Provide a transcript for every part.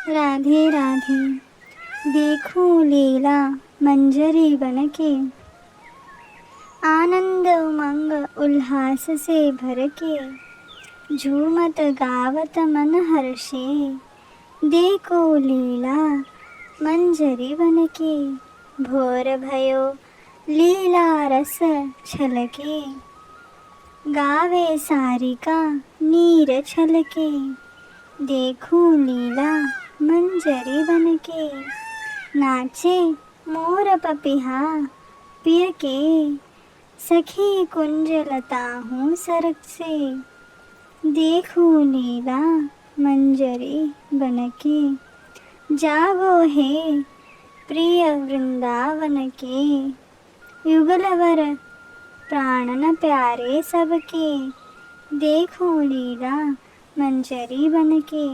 राधे राधे। देखूं लीला मंजरी बनके, आनंद उमंग उल्लास से भर के, झूमत गावत मन हर्षे। देखो लीला मंजरी बनके, भोर भयो लीला रस छलके, गावे सारिका नीर छलके। देखूं लीला मंजरी बनके, नाचे मोर पपिहा पिय के, सखी कुंज लता हूँ सरक से। देखूं लीला मंजरी बनके, जागो हे प्रिय वृंदावन के, युगलवर प्राणन प्यारे सबके। देखूं लीला मंजरी बनके,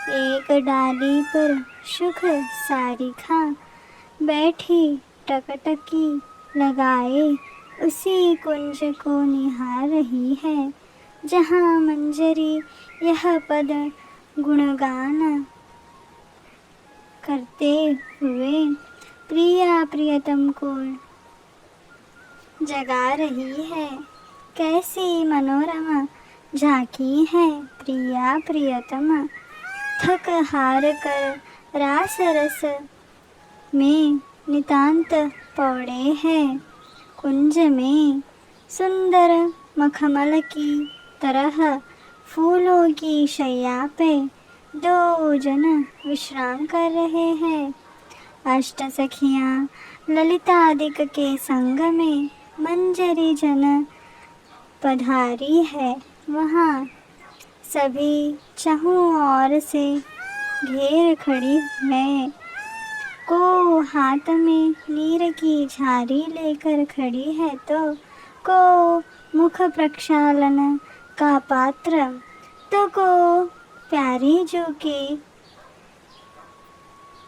एक डाली पर सुख सारिका बैठी टकटकी लगाए, उसी कुंज को निहार रही है, जहाँ मंजरी यह पद गुणगान करते हुए प्रिया प्रियतम को जगा रही है। कैसी मनोरमा झांकी है प्रिया प्रियतम, थक हार कर रास रस में नितांत पौड़े हैं। कुंज में सुंदर मखमल की तरह फूलों की शैया पे दो जन विश्राम कर रहे हैं। अष्ट सखियां ललितादिक के संग में मंजरी जन पधारी है वहाँ। सभी चहुं ओर से घेर खड़ी है, को हाथ में नीर की झारी लेकर खड़ी है, को मुख प्रक्षालन का पात्र, तो को प्यारी जो के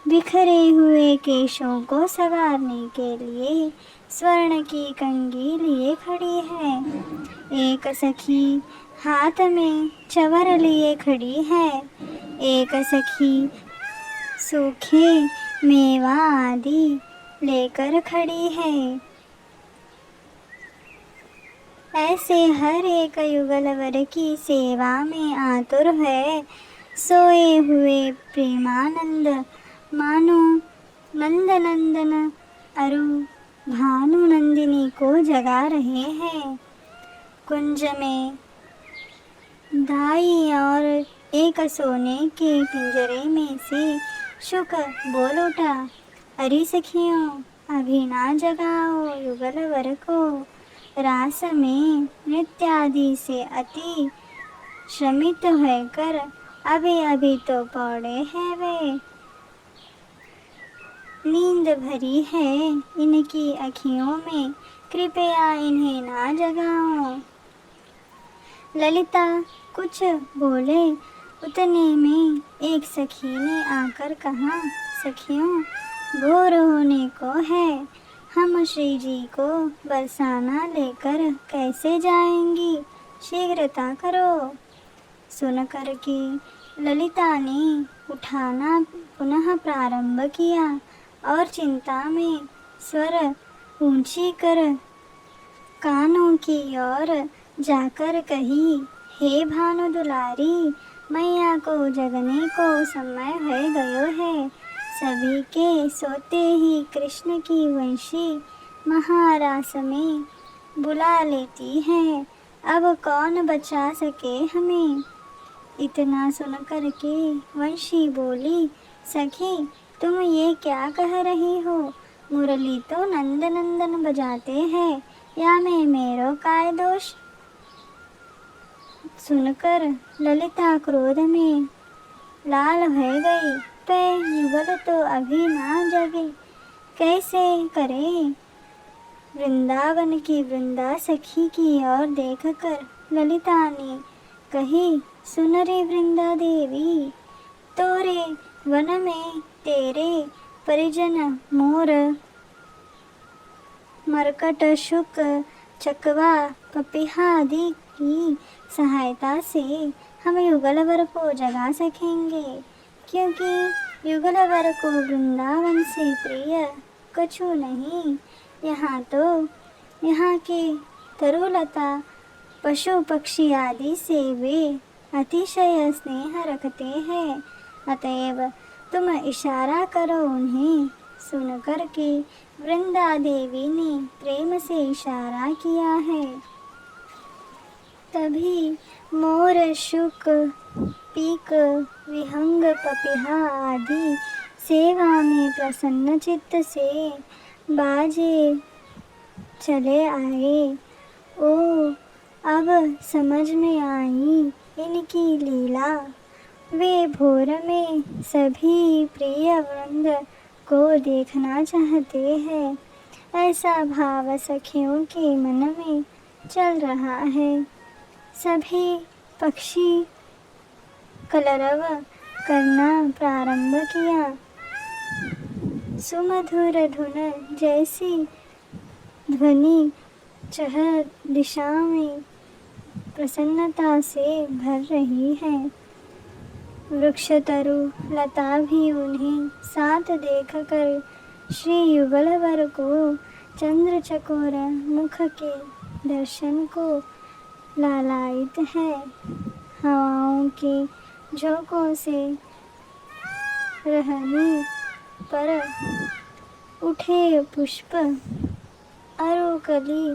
बिखरे हुए केशों को संवारने के लिए स्वर्ण की कंघी लिए खड़ी है। एक सखी हाथ में चवर लिए खड़ी है, एक सखी सूखे मेवा आदि लेकर खड़ी है। ऐसे हर एक युगलवर की सेवा में आतुर है। सोए हुए प्रेमानंद मानो नंदनंदन अरु भानु नंदिनी को जगा रहे हैं। कुंज में दाई और एक सोने के पिंजरे में से शुक बोल उठा, अरे सखियों अभी ना जगाओ युगलवर को, रास में नृत्य आदि से अति श्रमित होकर अभी अभी तो पौड़े हैं वे। नींद भरी है इनकी अखियों में, कृपया इन्हें ना जगाओ। ललिता कुछ बोले उतने में एक सखी ने आकर कहा, सखियों भोर होने को है, हम श्री जी को बरसाना लेकर कैसे जाएंगी, शीघ्रता करो। सुनकर के ललिता ने उठाना पुनः प्रारंभ किया और चिंता में स्वर ऊंची कर कानों की ओर जाकर कही, हे भानु दुलारी, मैया को जगने को समय हो गयो है। सभी के सोते ही कृष्ण की वंशी महारास में बुला लेती है, अब कौन बचा सके हमें। इतना सुनकर के वंशी बोली, सखी तुम ये क्या कह रही हो, मुरली तो नंद नंदन बजाते हैं, या में मेरो काय दोष। सुनकर ललिता क्रोध में लाल हो गई, पे युगल तो अभी ना जगे, कैसे करे। वृंदावन की वृंदा सखी की ओर देखकर ललिता ने कही, सुन रे वृंदा देवी, तोरे वन में तेरे परिजन मोर मरकट शुक चकवा पपिहा आदि की सहायता से हम युगलवर को जगा सकेंगे। क्योंकि युगलवर को वृंदावन से प्रिय कछु नहीं। यहाँ की तरुलता पशु पक्षी आदि से वे अतिशय स्नेह रखते हैं। अतएव तुम इशारा करो उन्हें। सुनकर के वृंदा देवी ने प्रेम से इशारा किया है। तभी मोर, शुक, पीक, विहंग, पपीहा आदि सेवा में प्रसन्न चित्त से बाजे चले आए। ओ, अब समझ में आई इनकी लीला। वे भोर में सभी प्रिय वृंद को देखना चाहते हैं। ऐसा भाव सखियों के मन में चल रहा है। सभी पक्षी कलरव करना प्रारंभ किया। सुमधुर धुन जैसी ध्वनि चह दिशा में प्रसन्नता से भर रही है। वृक्ष तरु लता भी उन्हें साथ देखकर श्री युगलवर को चंद्र चकोर मुख के दर्शन को लालायित है। हवाओं के झोंकों से रहने पर उठे पुष्प अरुकली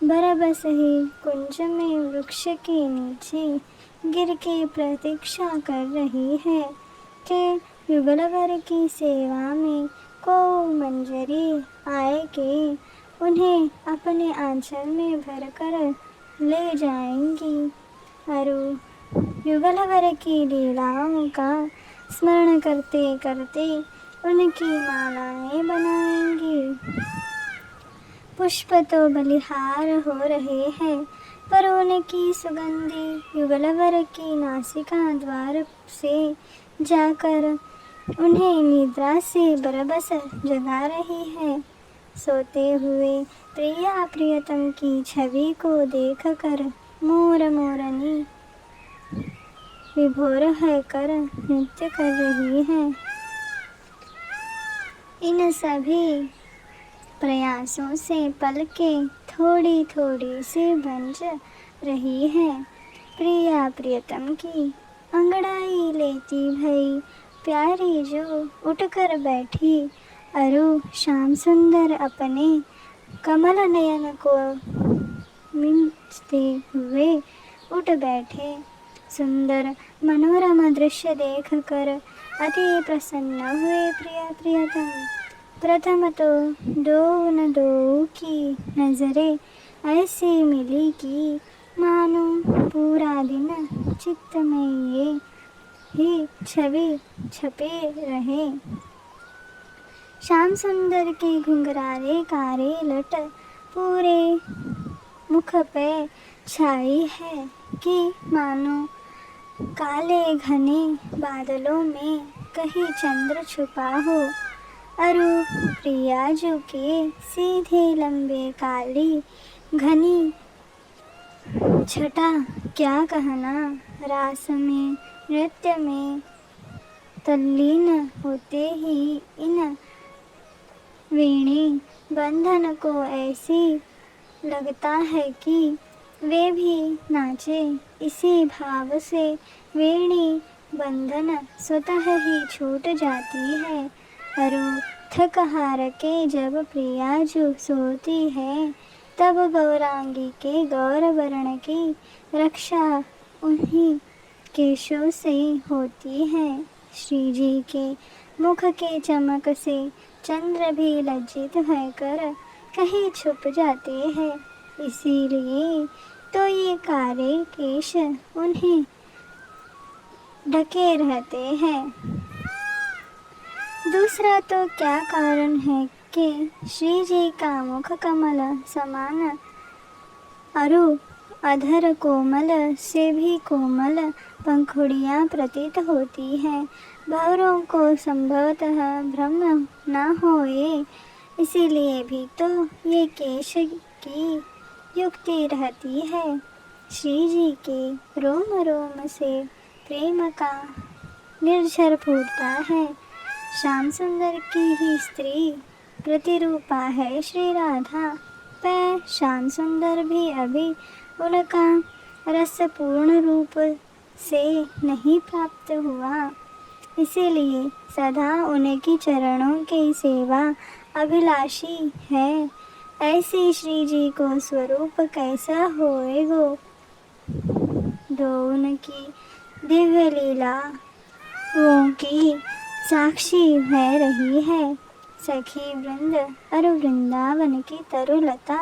बरबस ही कुंज में वृक्ष के नीचे गिर के प्रतीक्षा कर रही है कि युगलवर की सेवा में को मंजरी आए कि उन्हें अपने आंचल में भरकर ले जाएंगी। अरु युगलवर की लीलाओं का स्मरण करते करते उनकी मालाएं बनाएंगी। पुष्प तो बलिहार हो रहे हैं, पर उनकी सुगंधी युगलवर की नासिका द्वार से जाकर उन्हें निद्रा से बरबस जगा रही है। सोते हुए प्रिया प्रियतम की छवि को देखकर मोर मोरनी विभोर होकर नृत्य कर रही है। इन सभी प्रयासों से पलकें थोड़ी थोड़ी सी भंज रही है। प्रिया प्रियतम की अंगड़ाई लेती भई प्यारी जो उठकर बैठी। अरु श्याम सुंदर अपने कमल नयन को मिंचते हुए उठ बैठे। सुंदर मनोरम दृश्य देखकर अति प्रसन्न हुए प्रिया प्रियतम। प्रथम तो दो न दो की नजरें ऐसी मिली कि मानो पूरा दिन चित्त में ये ही छवि छपे रहे। श्याम सुंदर के घुंघराले कारे लट पूरे मुख पे छाई है कि मानो काले घने बादलों में कहीं चंद्र छुपा हो। अरु प्रियाजू के सीधे लंबे काली घनी छटा क्या कहना। रास में नृत्य में तल्लीन होते ही इन वेणी बंधन को ऐसी लगता है कि वे भी नाचे। इसी भाव से वेणी बंधन स्वतः ही छूट जाती है। अरु थक हार के जब प्रियाजू सोती है, तब गौरांगी के गौर वर्ण की रक्षा उन्हीं केशों से होती है। श्री जी के मुख के चमक से चंद्र भी लज्जित होकर कहीं छुप जाते हैं। इसीलिए तो ये काले केश उन्हें ढके रहते हैं। दूसरा तो क्या कारण है कि श्री जी का मुख कमल समान अरु अधर कोमल से भी कोमल पंखुड़ियाँ प्रतीत होती हैं। भंवरों को संभवतः भ्रम न होए, इसीलिए भी तो ये केश की युक्ति रहती है। श्री जी के रोम रोम से प्रेम का निर्झर फूटता है। श्याम सुंदर की ही स्त्री प्रतिरूपा है श्री राधा। पर श्याम सुंदर भी अभी उनका रस पूर्ण रूप से नहीं प्राप्त हुआ, इसीलिए सदा उनकी चरणों की सेवा अभिलाषी है। ऐसे श्री जी को स्वरूप कैसा होएगो, दो उनकी दिव्य लीला वो की साक्षी है रही है। सखी वृंद और वृंदावन की तरुलता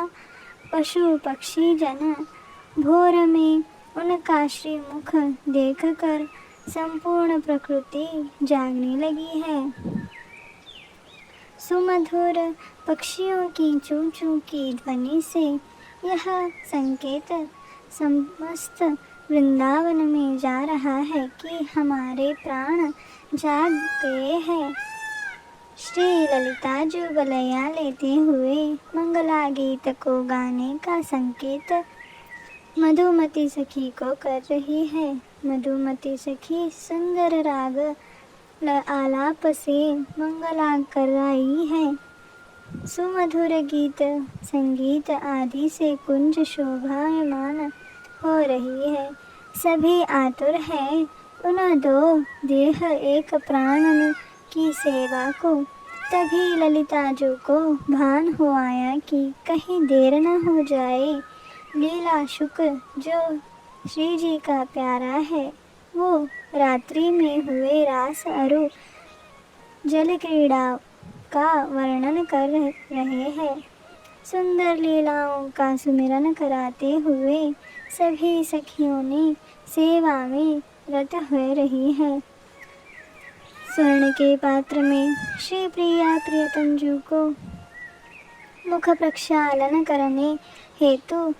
पशु पक्षी जन भोर में उनका श्रीमुख देखकर संपूर्ण प्रकृति जागने लगी है। सुमधुर पक्षियों की चू चू की ध्वनि से यह संकेत समस्त वृंदावन में जा रहा है कि हमारे प्राण जाग गए हैं। श्री ललिता जो बलैया लेते हुए मंगला गीत को गाने का संकेत मधुमती सखी को कर रही है। मधुमती सखी सुंदर राग आलाप से मंगला कर रही है। सुमधुर गीत संगीत आदि से कुंज शोभायमान हो रही है। सभी आतुर हैं उन दो देह एक प्राण की सेवा को। तभी ललिता जो को भान हो आया कि कहीं देर न हो जाए। लीला शुक जो श्री जी का प्यारा है वो रात्रि में हुए रास अरु जल क्रीड़ा का वर्णन कर रहे हैं। सुंदर लीलाओं का सुमिरन कराते हुए सभी सखियों ने सेवा में रत हो रही है। स्वर्ण के पात्र में श्री प्रिया प्रियतंजू को मुख प्रक्षालन करने हेतु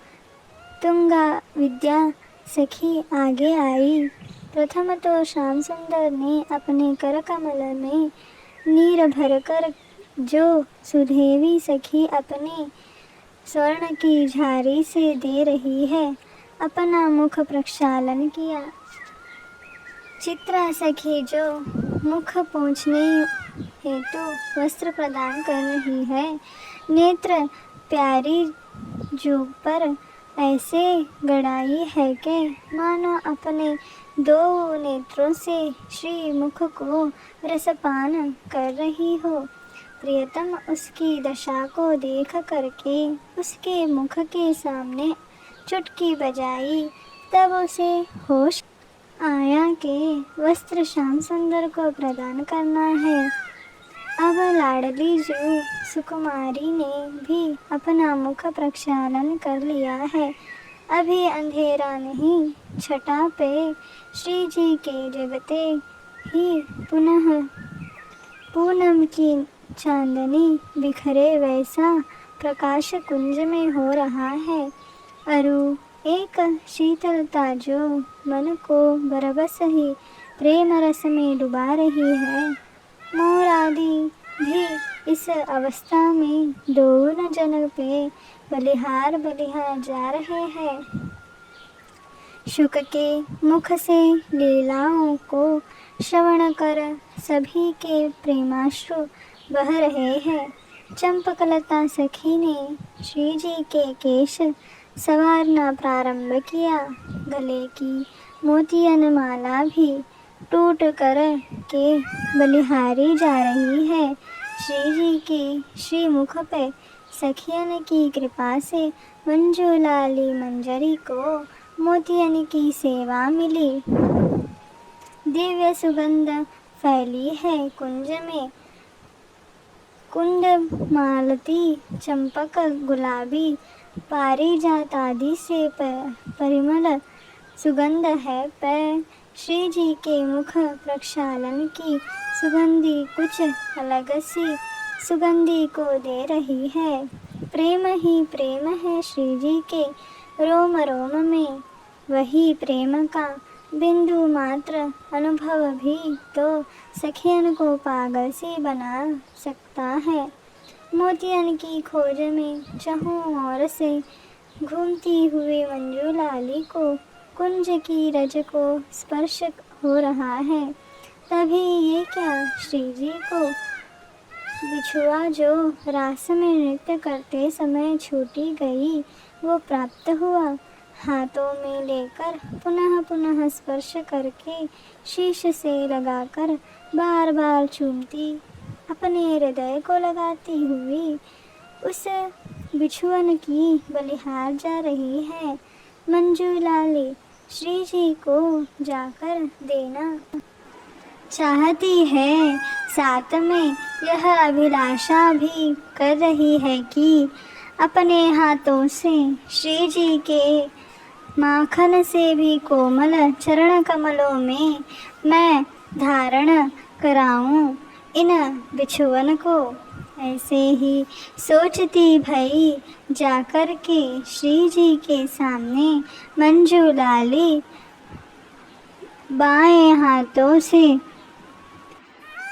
तुंगा विद्या सखी आगे आई। प्रथम तो श्याम सुंदर ने अपने कर कमल में नीर भरकर जो सुदेवी सखी अपने स्वर्ण की झारी से दे रही है अपना मुख प्रक्षालन किया। चित्रा सखी जो मुख पोंछने हेतु वस्त्र प्रदान कर रही है। नेत्र प्यारी जो पर ऐसे गड़ाई है कि मानो अपने दो नेत्रों से श्री मुख को रसपान कर रही हो। प्रियतम उसकी दशा को देख करके उसके मुख के सामने चुटकी बजाई। तब उसे होश आया कि वस्त्र श्याम सुंदर को प्रदान करना है। अब लाडली जो सुकुमारी ने भी अपना मुख प्रक्षालन कर लिया है। अभी अंधेरा नहीं, छटा पे श्री जी के जगते ही पुनः पूनम की चांदनी बिखरे वैसा प्रकाश कुंज में हो रहा है। अरु एक शीतलता जो मन को बरबस ही प्रेम रस में डुबा रही है। मोर आदि भी इस अवस्था में दोनों जन पे बलिहार जा रहे हैं। शुक के मुख से लीलाओं को श्रवण कर सभी के प्रेमाश्रु बह रहे हैं। चंपकलता सखी ने श्री जी के केश संवारना प्रारंभ किया। गले की मोतियन माला भी टूट कर के बलिहारी जा रही है। श्री जी के श्रीमुख पे सखियन की कृपा से मंजूलाली मंजरी को मोतियन की सेवा मिली। दिव्य सुगंध फैली है कुंज में। कुंद मालती चंपक गुलाबी पारिजात आदि से परिमल सुगंध है। पर श्री जी के मुख प्रक्षालन की सुगंधी कुछ अलग सी सुगंधी को दे रही है। प्रेम ही प्रेम है श्री जी के रोम रोम में। वही प्रेम का बिंदु मात्र अनुभव भी तो सखियन को पागल सी बना सकता है। मोतियन की खोज में चहुं ओर से घूमती हुई मंजूलाली को कुंज की रज को स्पर्श हो रहा है। तभी ये क्या, श्री जी को बिछुआ जो रास में नृत्य करते समय छूटी गई वो प्राप्त हुआ। हाथों में लेकर पुनः पुनः स्पर्श करके शीश से लगाकर बार बार चूमती अपने हृदय को लगाती हुई उस बिछुअन की बलिहार जा रही है। मंजू लाली श्री जी को जाकर देना चाहती है। साथ में यह अभिलाषा भी कर रही है कि अपने हाथों से श्री जी के माखन से भी कोमल चरण कमलों में मैं धारण कराऊं इन बिछुअन को। ऐसे ही सोचती भई जाकर के श्री जी के सामने मंजू लाली बाएं हाथों से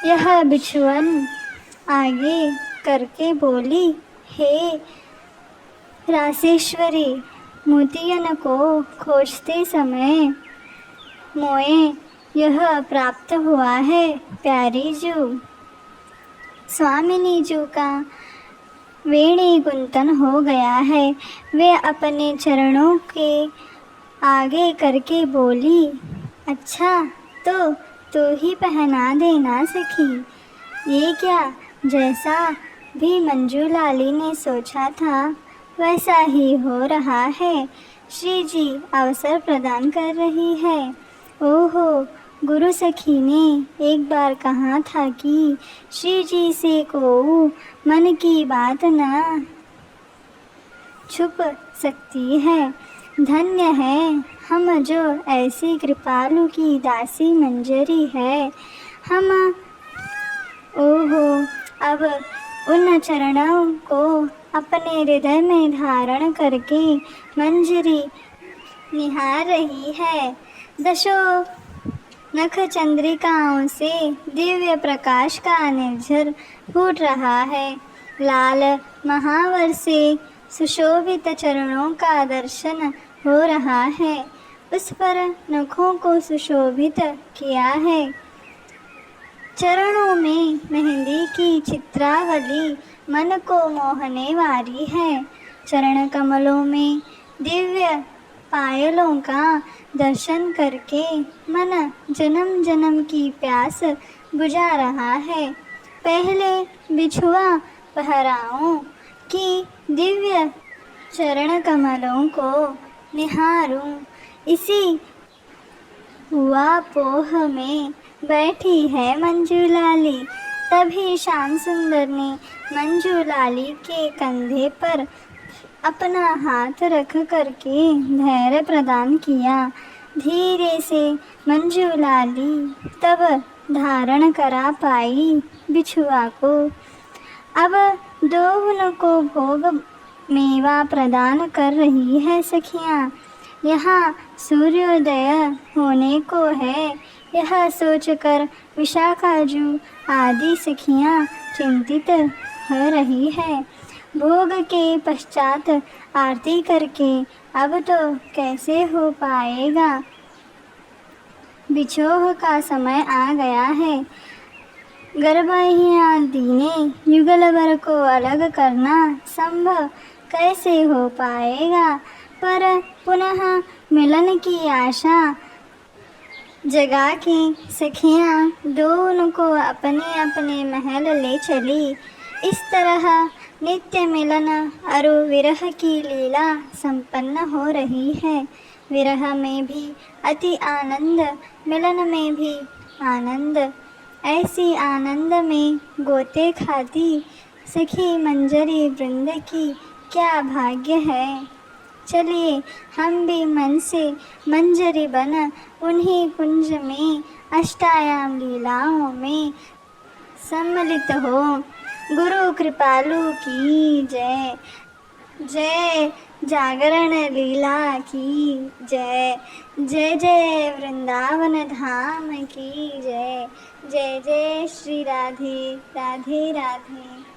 यह बिछुअन आगे करके बोली, हे रासेश्वरी, मोतियन को खोजते समय मोए यह प्राप्त हुआ है। प्यारी जू स्वामिनी जू का वेणी गुंतन हो गया है। वे अपने चरणों के आगे करके बोली, अच्छा तो तू ही पहना देना सखी। ये क्या, जैसा भी मंजू लाली ने सोचा था वैसा ही हो रहा है। श्री जी अवसर प्रदान कर रही है। ओहो, गुरु सखी ने एक बार कहा था कि श्री जी से को मन की बात न छुप सकती है। धन्य है हम जो ऐसी कृपालु की दासी मंजरी है। हम ओहो, अब उन चरणों को अपने हृदय में धारण करके मंजरी निहार रही है। दशों नख चंद्रिकाओं से दिव्य प्रकाश का निर्झर फूट रहा है। लाल महावर से सुशोभित चरणों का दर्शन हो रहा है। उस पर नखों को सुशोभित किया है। चरणों में मेहंदी की चित्रावली मन को मोहने वाली है। चरण कमलों में दिव्य पायलों का दर्शन करके मन जन्म जन्म की प्यास बुझा रहा है। पहले बिछुआ पहराओं की दिव्य चरण कमलों को निहारूं। इसी हुआ पोह में बैठी है मंजू लाली। तभी श्याम सुंदर ने मंजू लाली के कंधे पर अपना हाथ रख करके धैर्य प्रदान किया। धीरे से मंजू लाली तब धारण करा पाई बिछुआ को। अब दोनों को भोग मेवा प्रदान कर रही है सखियाँ। यहाँ सूर्योदय होने को है, यह सोचकर विशाखाजू आदि सखियाँ चिंतित हो रही है। भोग के पश्चात आरती करके अब तो कैसे हो पाएगा। बिछोह का समय आ गया है। गर्भहिया दीने युगल भर को अलग करना संभव कैसे हो पाएगा। पर पुनः मिलन की आशा जगा के सखियाँ दोनों को अपने अपने महल ले चली। इस तरह नित्य मिलन और विरह की लीला संपन्न हो रही है। विरह में भी अति आनंद, मिलन में भी आनंद। ऐसी आनंद में गोते खाती सखी मंजरी वृंद की क्या भाग्य है। चलिए हम भी मन से मंजरी बन उन्हीं कुंज में अष्टायाम लीलाओं में सम्मिलित हो। गुरु कृपालु की जय। जय जागरण लीला की जय। जय जय वृंदावन धाम की जय। जय जय श्री राधे राधे राधे।